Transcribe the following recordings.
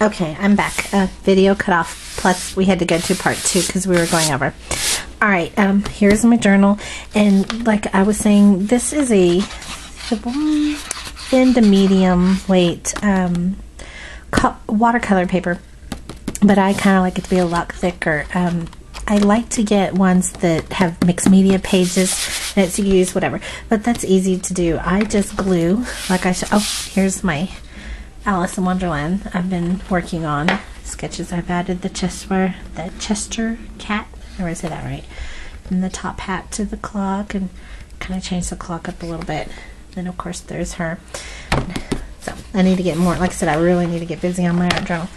Okay, I'm back. Video cut off. Plus, we had to go to part 2 because we were going over. All right, here's my journal, and like I was saying, this is a thin to medium weight watercolor paper, but I kind of like it to be a lot thicker. I like to get ones that have mixed media pages that to use, whatever, but that's easy to do. I just glue, like I said. Oh, here's my Alice in Wonderland I've been working on sketches. I've added the Chester cat, or is it that right? And the top hat to the clock, and kind of change the clock up a little bit. Then of course there's her. So I need to get more, like I said, I really need to get busy on my art journal.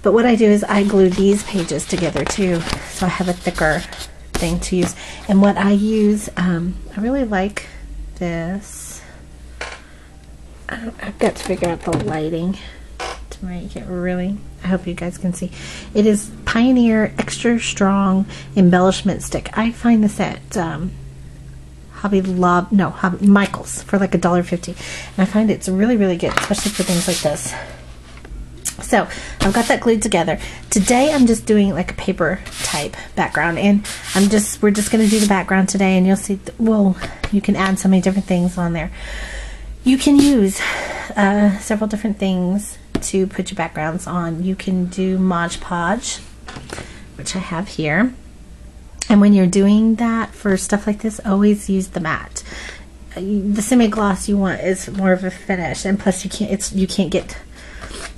But what I do is I glue these pages together too, so I have a thicker thing to use. And what I use, I really like this. I've got to figure out the lighting to make it really, I hope you guys can see. It is Pioneer Extra Strong Embellishment Stick. I find this at Michael's for like $1.50. And I find it's really, really good, especially for things like this. So I've got that glued together. Today I'm just doing like a paper type background, and we're just going to do the background today, and you'll see, well, you can add so many different things on there. You can use several different things to put your backgrounds on. You can do Mod Podge, which I have here. And when you're doing that for stuff like this, always use the matte. The semi-gloss you want is more of a finish, and plus you can't get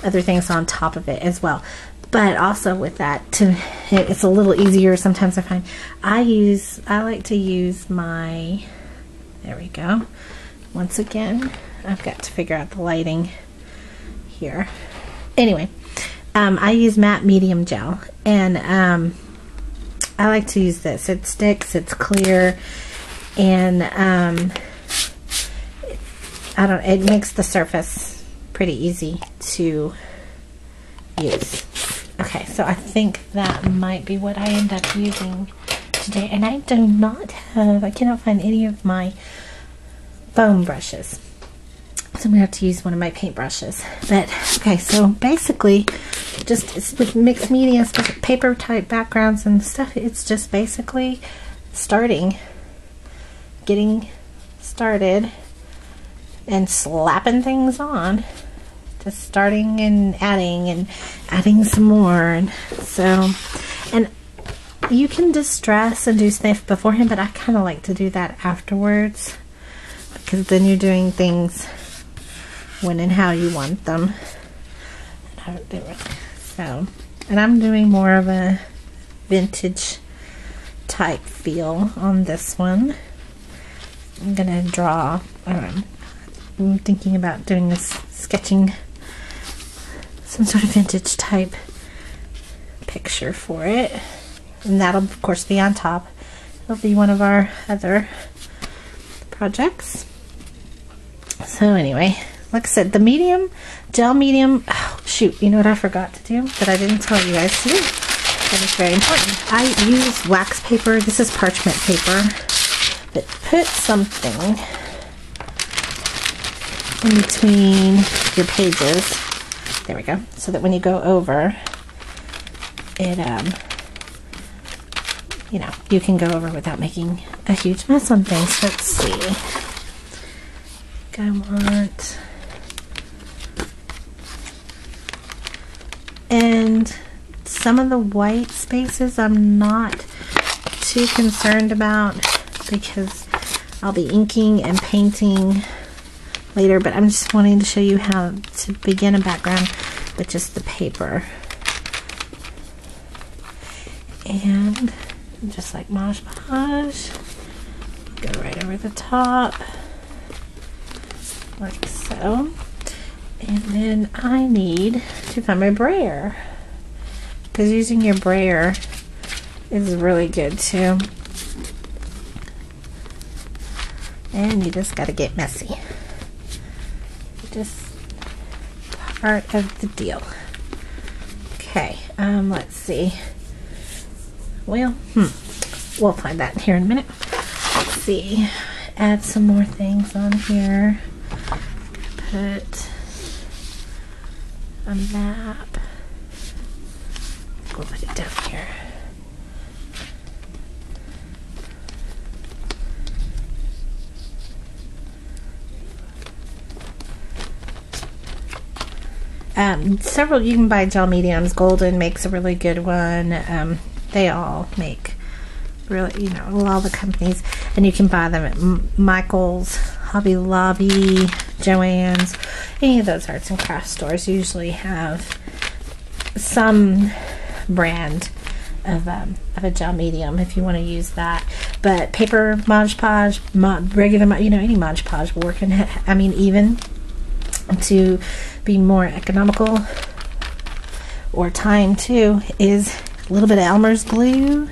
other things on top of it as well. But also with that, it's a little easier sometimes. I find I like to use my, there we go. Once again, I've got to figure out the lighting here. Anyway, I use matte medium gel, and I like to use this. It sticks, it's clear, and it makes the surface pretty easy to use. Okay, so I think that might be what I end up using today, and I cannot find any of my foam brushes, so I'm gonna have to use one of my paint brushes. But okay, so basically just with mixed media, paper type backgrounds and stuff, it's just basically getting started and slapping things on, just starting and adding some more. And so, and you can distress and do stuff beforehand, but I kind of like to do that afterwards, because then you're doing things when and how you want them. So, and I'm doing more of a vintage type feel on this one. I'm gonna draw, I'm thinking about doing this, sketching some sort of vintage type picture for it, and that'll of course be on top. It'll be one of our other projects. So anyway, like I said, the medium, gel medium, oh shoot, you know what I forgot to do that I didn't tell you guys to do? That is very important. I use wax paper. This is parchment paper, but put something in between your pages. There we go. So that when you go over, it, you know, you can go over without making a huge mess on things. Let's see. I want, and some of the white spaces I'm not too concerned about, because I'll be inking and painting later, but I'm just wanting to show you how to begin a background with just the paper. And just like Mod Podge, go right over the top, like so. And then I need to find my brayer, because using your brayer is really good too. And you just got to get messy. Just part of the deal. Okay, let's see. Well, we'll find that here in a minute. Let's see. Add some more things on here. Put a map. We'll put it down here. Several, you can buy gel mediums. Golden makes a really good one. They all make really, you know, all the companies, and you can buy them at Michael's, Hobby Lobby, Joann's. Any of those arts and crafts stores usually have some brand of a gel medium if you want to use that. But paper Mod Podge, regular, you know, any Mod Podge will work. And I mean, even to be more economical or time too, is a little bit of Elmer's glue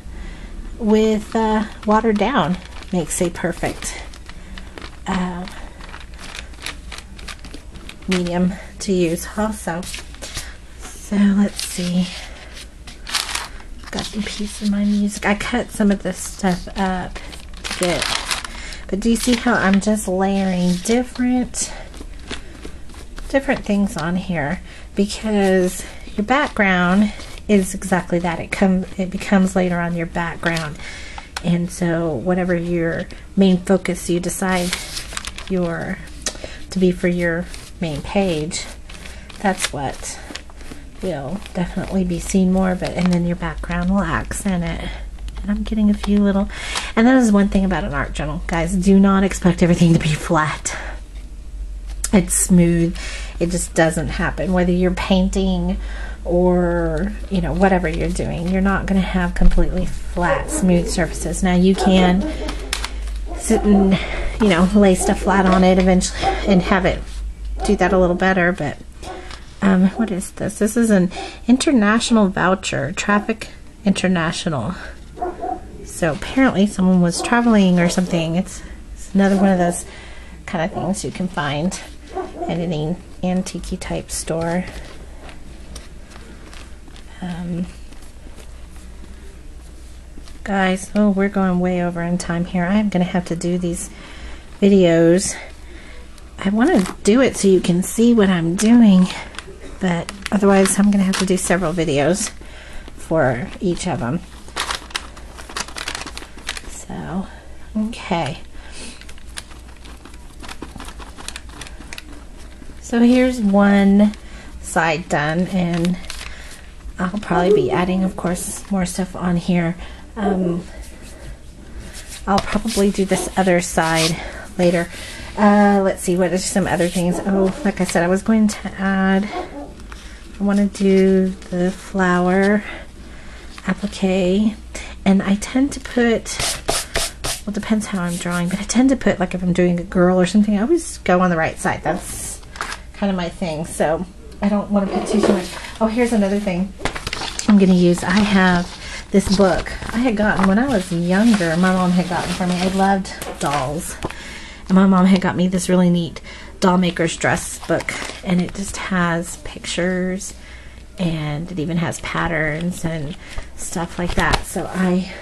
with watered down makes a perfect medium to use also. So let's see, got some piece of my music. I cut some of this stuff up to get, but do you see how I'm just layering different things on here, because your background is exactly that. It becomes later on your background, and so whatever your main focus you decide to be for your main page, that's what will definitely be seen more. But and then your background will accent it. And I'm getting a few little, and that is one thing about an art journal, guys. Do not expect everything to be flat. It's smooth. It just doesn't happen. Whether you're painting or, you know, whatever you're doing, you're not going to have completely flat, smooth surfaces. Now you can sit and, you know, lay stuff flat on it eventually and have it do that a little better. But what is this? This is an international voucher, Traffic International. So apparently someone was traveling or something. It's another one of those kind of things you can find at any antique type store. Guys, oh, we're going way over in time here. I'm gonna have to do these videos. I want to do it so you can see what I'm doing, but otherwise I'm gonna have to do several videos for each of them. So, okay. So here's one side done, and I'll probably be adding, of course, more stuff on here. I'll probably do this other side later. Let's see, what are some other things? Oh, like I said, I was going to add, I want to do the flower applique, and I tend to put, well, it depends how I'm drawing, but I tend to put, like if I'm doing a girl or something, I always go on the right side. That's kind of my thing, so I don't want to put too much. Oh, here's another thing I'm going to use. I have this book I had gotten when I was younger. My mom had gotten for me. I loved dolls, and my mom had got me this really neat doll maker's dress book, and it just has pictures, and it even has patterns and stuff like that. So I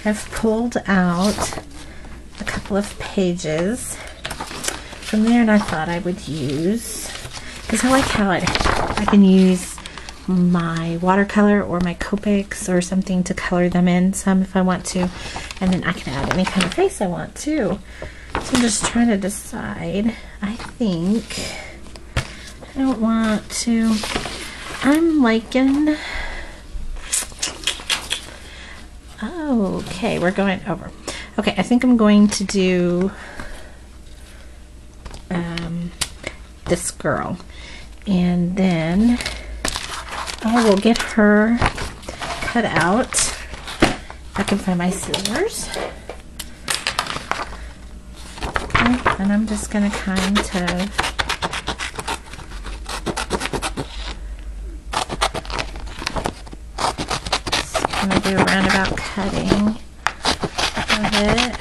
have pulled out a couple of pages from there, and I thought I would use, because I like how I can use my watercolor or my Copics or something to color them in some if I want to, and then I can add any kind of face I want too. So I'm just trying to decide. I think I don't want to, I'm liking, okay, we're going over. Okay, I think I'm going to do this girl, and then I will get her cut out. I can find my scissors. Okay, and I'm just going to kind of do a roundabout cutting of it.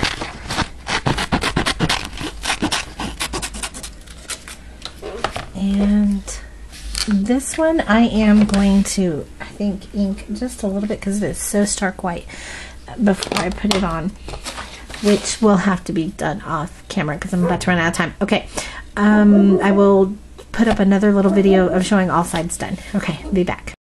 And this one I am going to, I think, ink just a little bit because it's so stark white before I put it on, which will have to be done off camera because I'm about to run out of time. Okay, I will put up another little video of showing all sides done. Okay, be back.